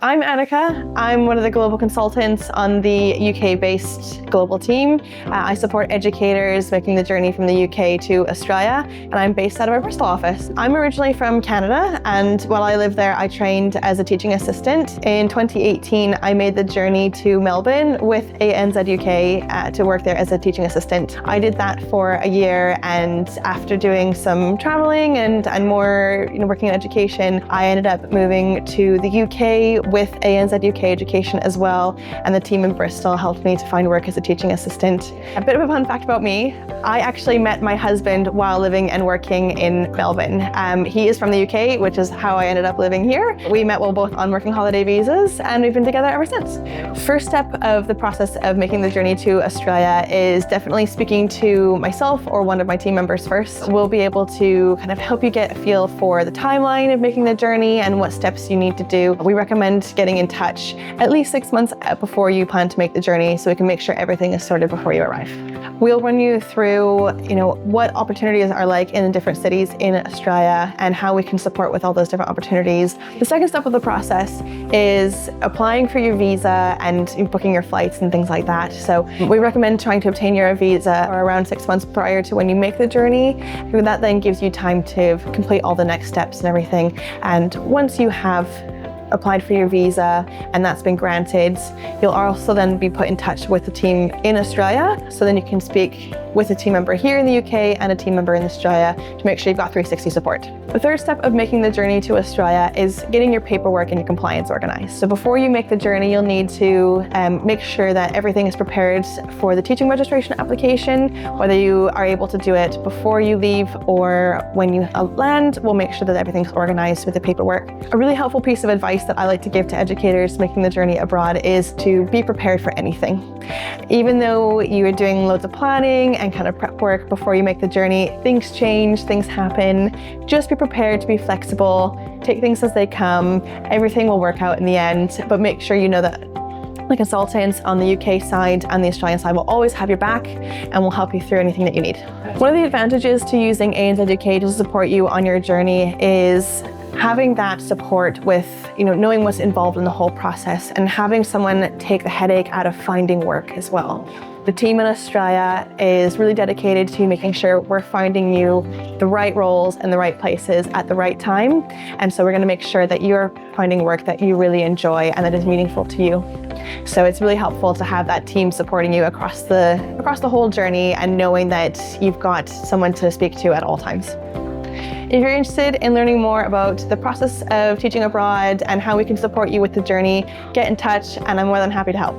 I'm Anika. I'm one of the global consultants on the UK-based global team. I support educators making the journey from the UK to Australia, and I'm based out of our Bristol office. I'm originally from Canada, and while I lived there, I trained as a teaching assistant. In 2018, I made the journey to Melbourne with ANZUK to work there as a teaching assistant. I did that for a year, and after doing some traveling and more working in education, I ended up moving to the UK with ANZUK Education as well, and the team in Bristol helped me to find work as a teaching assistant. A bit of a fun fact about me, I actually met my husband while living and working in Melbourne. He is from the UK, which is how I ended up living here. We met while both on working holiday visas, and we've been together ever since. First step of the process of making the journey to Australia is definitely speaking to myself or one of my team members first. We'll be able to kind of help you get a feel for the timeline of making the journey and what steps you need to do. We recommend getting in touch at least 6 months before you plan to make the journey so we can make sure everything is sorted before you arrive. We'll run you through, what opportunities are like in the different cities in Australia and how we can support with all those different opportunities. The second step of the process is applying for your visa and booking your flights and things like that. So we recommend trying to obtain your visa around 6 months prior to when you make the journey. That then gives you time to complete all the next steps and everything. And once you have applied for your visa and that's been granted, you'll also then be put in touch with the team in Australia. So then you can speak with a team member here in the UK and a team member in Australia to make sure you've got 360 support. The third step of making the journey to Australia is getting your paperwork and your compliance organized. So before you make the journey, you'll need to make sure that everything is prepared for the teaching registration application, whether you are able to do it before you leave or when you land. We'll make sure that everything's organized with the paperwork. A really helpful piece of advice that I like to give to educators making the journey abroad is to be prepared for anything. Even though you are doing loads of planning and kind of prep work before you make the journey, things change, things happen. Just be prepared to be flexible, take things as they come. Everything will work out in the end, but make sure you know that the consultants on the UK side and the Australian side will always have your back and will help you through anything that you need. One of the advantages to using ANZUK to support you on your journey is having that support with, knowing what's involved in the whole process and having someone take the headache out of finding work as well. The team in Australia is really dedicated to making sure we're finding you the right roles and the right places at the right time. And so we're going to make sure that you're finding work that you really enjoy and that is meaningful to you. So it's really helpful to have that team supporting you across the whole journey and knowing that you've got someone to speak to at all times. If you're interested in learning more about the process of teaching abroad and how we can support you with the journey, get in touch and I'm more than happy to help.